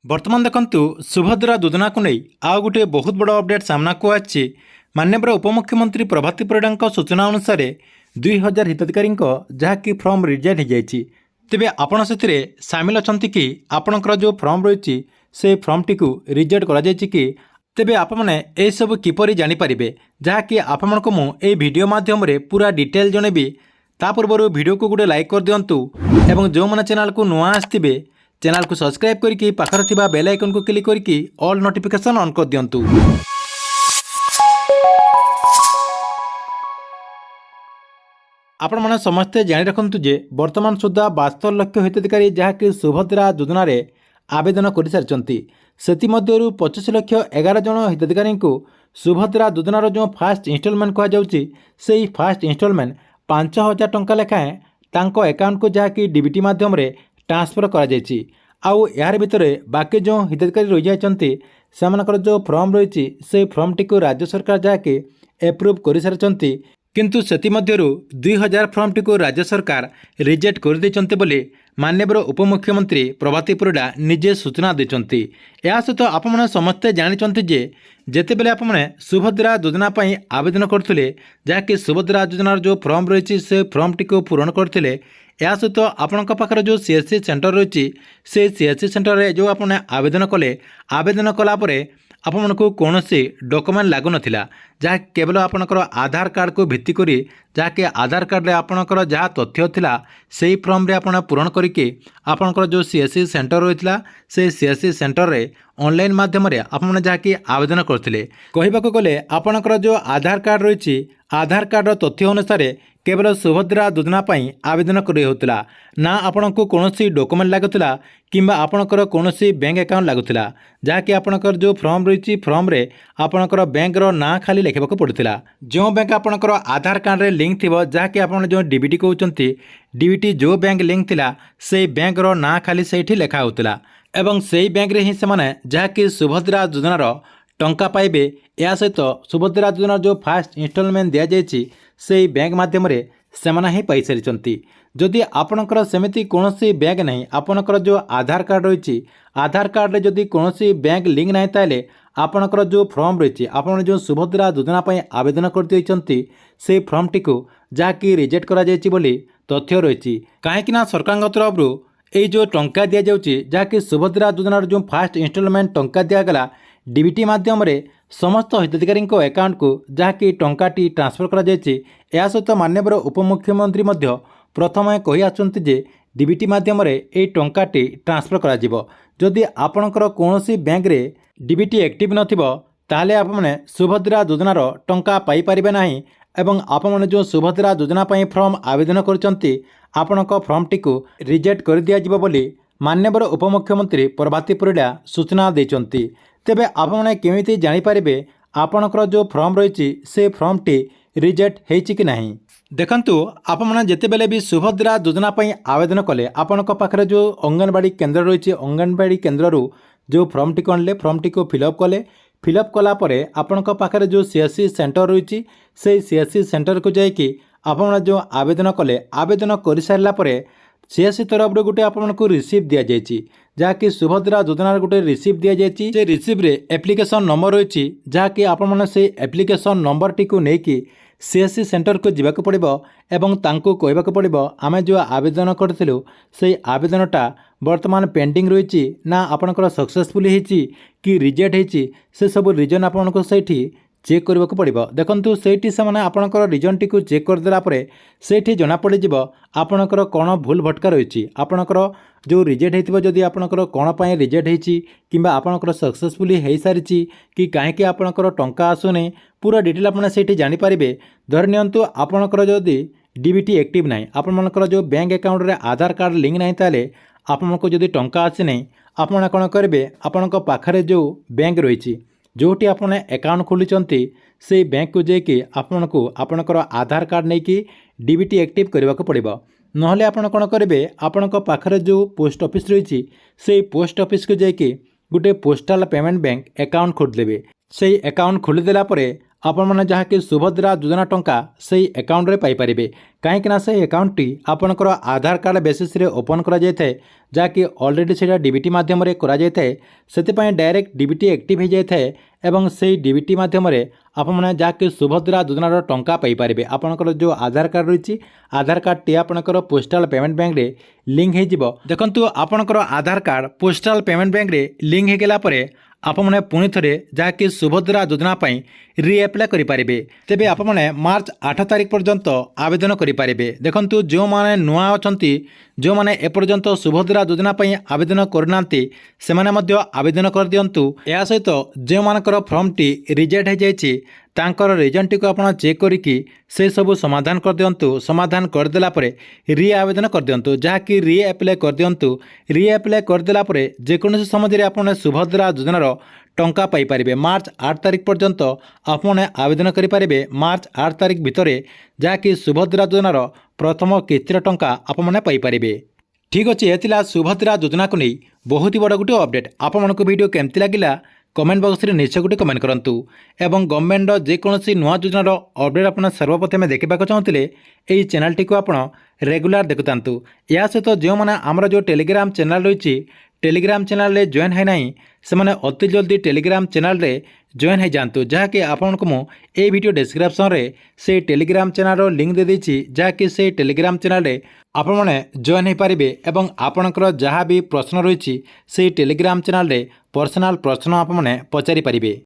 बर्तमान देखंतु सुभद्रा योजना को नहीं आउ गोटे बहुत बड़ अपडेट सामना को आछि। माननीय उपमुख्यमंत्री प्रभाती परिड़ा सूचना अनुसार 2000 हिताधिकारी जहाँकि फर्म रिजेक्ट हो जाइए। तेबे आपण से सामिल अच्छा कि आपणकर जो फर्म रही से फर्म टी रिजेक्ट करा जाइए कि तेबे आपने यह सब किपरि जानीपारे जहाँकि आपण को मुझे वीडियो माध्यम पूरा डिटेल जनबी। ता पूर्व वीडियो को गोटे लाइक कर दिंतु एवं जो मैंने चैनल को नुआ आसवे चैनल को सब्सक्राइब करके पाखर थिबा बेल आइकन को क्लिक करके ऑल नोटिफिकेशन ऑन कर दिंतु। आपण मैंने समस्ते जानी रखु जे वर्तमान सुधा 72 लाख हिताधिकारी जहाँकि सुभद्रा योजना आवेदन कर सारी से 25 लाख 11 जन हिताधिकारी को सुभद्रा योजनार जो फास्ट इन्स्टॉलमेंट कहुच्छी से फास्ट इन्स्टॉलमेंट 5000 टंका लेखाएं तांको अकाउंट को जहाँकि डीबीटी माध्यम ट्रांसफर कर आउ यार भितर बाकी जो हिताधिकारी रही जाती से जो फर्म रही से फर्म टी राज्य सरकार जहाँकि एप्रुव कर सारी किंतु सेतिमध्यरु 2000 फर्म टी राज्य सरकार रिजेक्ट कर देचंते बोली माननीय उपमुख्यमंत्री प्रभाती परिड़ा निजे सूचना देचंती। या सहित आपने समस्ते जानी जे जेतेबेले आपने सुभद्रा योजना पाई आवेदन करथिले जहाँकि सुभद्रा योजनार जो फर्म रही से फर्म टी पूरण करथिले या सहित आपणक पाखर जो सीएससी सेंटर रही से सीएससी सेंटर रे जो आपने आवेदन कले आवेदन कलापर आपको कौन डॉक्यूमेंट लागू नाला जहाँ केवल आपणकर आधार कार्ड को भित्ति करी जहाँकि आधार कार्ड रे आपणकर जहाँ तथ्य थिला सेही फॉर्म रे आपण पूरण करके आपणकर जो सीएससी सेंटर रही से सीएससी सेंटर रे ऑनलाइन माध्यम रे आपने जहाँकि आवेदन करथिले कहबाको गले आपणकर जो आधार कार्ड रही आधार कार्ड तथ्य अनुसार केवल सुभद्रा योजना पाई आवेदन कर होता ना आपण को कौन डॉक्यूमेंट लगुला किंबा आपणकर कौन बैंक अकाउंट लगुला जहाँकि आपणकर जो फॉर्म रही फॉर्म रे आपणकर बैंक रो ना खाली लिखा पड़ता जो बैंक आपणकर आधार कार्ड रे लिंक थी जहाँकि आप जो डीबीटी कहते डीबीटी जो बैंक लिंक थिला से बैंक रो ना खाली से लिखा होता एवं से बैंक रे ही से जहाँकि सुभद्रा योजनार टंका पाइबे। या सहित सुभद्रा योजनार जो फास्ट इन्स्टॉलमेंट दि जाइए से बैंक माध्यम से ही पाई सारी। जदि आपणकर सेमिति कौन बैंक नहीं आपणकर जो आधार कार्ड रही आधार कार्ड रे जदि कौन बैंक लिंक नहीं ताले आपणकर जो फॉर्म रही आपन जो सुभद्रा योजना पाई आवेदन करते से फॉर्म टी जहाँकि रिजेक्ट करा जायछि बोली तथ्य रही कहीं सरकार तरफ ये जो टंका दि जाउछि जहाँकि सुभद्रा योजनार जो फास्ट इन्स्टॉलमेंट टंका दिगला डीबीटी माध्यम समस्त हिताधिकारी अकाउंट को जहाँकि टंकाटी ट्रांसफर करा जायछि। या सहित माननीय उपमुख्यमंत्री प्रथम कही आसुंती जे डीबीटी माध्यम ये टंकाटी ट्रांसफर करा जिवो जदि आपणकर कौन बैंक रे डीबीटी एक्टिव नथिबो ताले आपने सुभद्रा योजनार टंका पाई परिबे नाही एवं आपने जो सुभद्रा योजना पाई फॉर्म आवेदन करचंती आपणक फॉर्म टी रिजेक्ट कर दिया जिवो बोली माननीय उपमुख्यमंत्री प्रभाती परिड़ा सूचना देचंती। तेबे आपने केमिति जानि पारिबे आपणकर जो फॉर्म रही से फॉर्म टी रिजेक्ट हेछि कि नहीं। देखंतु आपने जेतेबेले भी सुभद्रा योजना पाई आवेदन कले आपणक पाखरे जो अंगनवाड़ी केन्द्र रही अंगनवाड़ी केन्द्र जो फॉर्म टी आणले फॉर्म टी को फिलअप कले फिलअप कला परे आपणक पाखरे जो सीएससी सेंटर रही से सीएससी सेंटर को जाइए आपन जो आवेदन कले आवेदन कर सारा सीएससी तरफ गोटे आपको रिसीव दि जाइए जहाँकि सुभद्रा योजनार गोटे रिसीव दि जाइए से रिसीव रे एप्लिकेशन नंबर रही जहाँकि आपण से एप्लिकेशन नंबर टी को लेकिन सीएससी सेंटर को जीवाक पड़ो एवं तांको कहबाक पड़ो आमे जो आवेदन करथिलु से आवेदनटा वर्तमान पेंडिंग रही ना आपणकर सक्सेसफुली होती कि रिजेक्ट होती से सब रिजन आपको सही चेक करने को पड़ो। देखो से आपणकर रिजन टी चेक करदेला से जना पड़ आपणकर कौन भूल भटका रही आपणकर जो रिजेक्ट होती जदि आपणकर कौन पाई रिजेक्ट होती किंबा आपणकर सक्सेसफुली हो सारी कि कहीं आपणकर टंका आसुनी पूरा डिटेल आपने से जानीपारे। धर नियंतु आपणकर जदि डीबीटी एक्टिव ना आपणकर जो बैंक अकाउंट रे आधार कार्ड लिंक ना ताले आपको जदि टंका आसी ना आपण कौन करेंगे आपण पाखरे जो बैंक रही जोटी आपने अकाउंट खोलुचंती से बैंक को जाकि आपको आपणकर आधार कार्ड नहीं कि डीबीटी एक्टिव करने को पड़ो नहले आपण कौन करेंगे आपण पाखरे जो पोस्ट ऑफिस रही से पोस्ट ऑफिस को जाकि गोटे पोस्टाल पेमेंट बैंक अकाउंट खोलिदेवे से अकाउंट खोलीदेला ଆପଣମାନେ ଯାହାକି ସୁଭଦ୍ରା ଯୋଜନା ଟଙ୍କା ସେହି ଆକାଉଣ୍ଟରେ ପାଇପାରିବେ। କାହିଁକିନା ସେହି ଆକାଉଣ୍ଟଟି ଆପଣଙ୍କର ଆଧାର କାର୍ଡ଼ ବେସିସ୍ରେ ଓପନ୍ କରାଯାଇଥାଏ, ଯାହାକି ଅଲରେଡ଼ି ସେଇଟା ଡିବିଟି ମାଧ୍ୟମରେ କରାଯାଇଥାଏ। ସେଥିପାଇଁ ଡାଇରେକ୍ଟ ଡିବିଟି ଆକ୍ଟିଭ୍ ହୋଇଯାଇଥାଏ ଏବଂ ସେହି ଡିବିଟି ମାଧ୍ୟମରେ ଆପଣମାନେ ଯାହାକି ସୁଭଦ୍ରା ଯୋଜନାର ଟଙ୍କା ପାଇପାରିବେ। ଆପଣଙ୍କର ଯେଉଁ ଆଧାର କାର୍ଡ଼ ରହିଛି, ଆଧାର କାର୍ଡ଼ଟି ଆପଣଙ୍କର ପୋଷ୍ଟାଲ ପେମେଣ୍ଟ ବ୍ୟାଙ୍କରେ ଲିଙ୍କ୍ ହୋଇଯିବ। ଦେଖନ୍ତୁ, ଆପଣଙ୍କର ଆଧାର କାର୍ଡ଼ ପୋଷ୍ଟାଲ ପେମେଣ୍ଟ ବ୍ୟାଙ୍କରେ ଲିଙ୍କ୍ ହୋଇଗଲା ପରେ ଆପଣମାନେ ପୁଣି ଥରେ ଯାହାକି ସୁଭଦ୍ରା ଯୋଜନା ପାଇଁ ରିଆପ୍ଲାଏ କରିପାରିବେ। ତେବେ ଆପଣମାନେ ମାର୍ଚ୍ଚ 8 ତାରିଖ ପର୍ଯ୍ୟନ୍ତ ଆବେଦନ କରିପାରିବେ। ଦେଖନ୍ତୁ, ଯେଉଁମାନେ ନୂଆ ଅଛନ୍ତି, ଯେଉଁମାନେ ଏପର୍ଯ୍ୟନ୍ତ ସୁଭଦ୍ରା ଯୋଜନା ପାଇଁ ଆବେଦନ କରିନାହାନ୍ତି, ସେମାନେ ମଧ୍ୟ ଆବେଦନ କରିଦିଅନ୍ତୁ। ଏହା ସହିତ ଯେଉଁମାନଙ୍କର ଫର୍ମଟି ରିଜେକ୍ଟ ହୋଇଯାଇଛି ତାଙ୍କର ରିଜନ୍ଟିକୁ ଆପଣ ଚେକ୍ କରିକି ସେସବୁ ସମାଧାନ କରିଦିଅନ୍ତୁ। ସମାଧାନ କରିଦେଲା ପରେ ରିଆବେଦନ କରିଦିଅନ୍ତୁ, ଯାହାକି ରିଆପ୍ଲାଏ କରିଦିଅନ୍ତୁ। ରିଆପ୍ଲାଏ କରିଦେଲା ପରେ ଯେକୌଣସି ସମୟରେ ଆପଣ ସୁଭଦ୍ରା ଯୋଜନାର ଟଙ୍କା ପାଇପାରିବେ। ମାର୍ଚ୍ଚ 8 ତାରିଖ ପର୍ଯ୍ୟନ୍ତ ଆପଣମାନେ ଆବେଦନ କରିପାରିବେ। ମାର୍ଚ୍ଚ 8 ତାରିଖ ଭିତରେ ଯାହାକି ସୁଭଦ୍ରା ଯୋଜନାର ପ୍ରଥମ କିସ୍ତିର ଟଙ୍କା ଆପଣମାନେ ପାଇପାରିବେ। ଠିକ୍ ଅଛି, ଏ ଥିଲା ସୁଭଦ୍ରା ଯୋଜନାକୁ ନେଇ ବହୁତ ବଡ଼ ଗୋଟେ ଅପଡେଟ୍। ଆପଣମାନଙ୍କୁ ଭିଡ଼ିଓ କେମିତି ଲାଗିଲା କମେଣ୍ଟ ବକ୍ସରେ ନିଶ୍ଚୟ ଗୋଟେ କମେଣ୍ଟ କରନ୍ତୁ ଏବଂ ଗଭର୍ଣ୍ଣମେଣ୍ଟର ଯେକୌଣସି ନୂଆ ଯୋଜନାର ଅପଡେଟ୍ ଆପଣ ସର୍ବପ୍ରଥମେ ଦେଖିବାକୁ ଚାହୁଁଥିଲେ ଏହି ଚ୍ୟାନେଲଟିକୁ ଆପଣ ରେଗୁଲାର ଦେଖୁଥାନ୍ତୁ। ଏହା ସହିତ ଯେଉଁମାନେ ଆମର ଯେଉଁ ଟେଲିଗ୍ରାମ ଚ୍ୟାନେଲ ରହିଛି, ଟେଲିଗ୍ରାମ ଚ୍ୟାନେଲରେ ଜଏନ୍ ହୋଇନାହିଁ, ସେମାନେ ଅତି ଜଲ୍ଦି ଟେଲିଗ୍ରାମ ଚ୍ୟାନେଲରେ ଜଏନ୍ ହୋଇଯାଆନ୍ତୁ। ଯାହାକି ଆପଣଙ୍କୁ ମୁଁ ଏହି ଭିଡ଼ିଓ ଡେସ୍କ୍ରିପ୍ସନରେ ସେହି ଟେଲିଗ୍ରାମ ଚ୍ୟାନେଲର ଲିଙ୍କ୍ ଦେଇଦେଇଛି, ଯାହାକି ସେହି ଟେଲିଗ୍ରାମ ଚ୍ୟାନେଲରେ ଆପଣମାନେ ଜଏନ୍ ହୋଇପାରିବେ ଏବଂ ଆପଣଙ୍କର ଯାହା ବି ପ୍ରଶ୍ନ ରହିଛି ସେହି ଟେଲିଗ୍ରାମ ଚ୍ୟାନେଲରେ ପର୍ସନାଲ ପ୍ରଶ୍ନ ଆପଣମାନେ ପଚାରିପାରିବେ।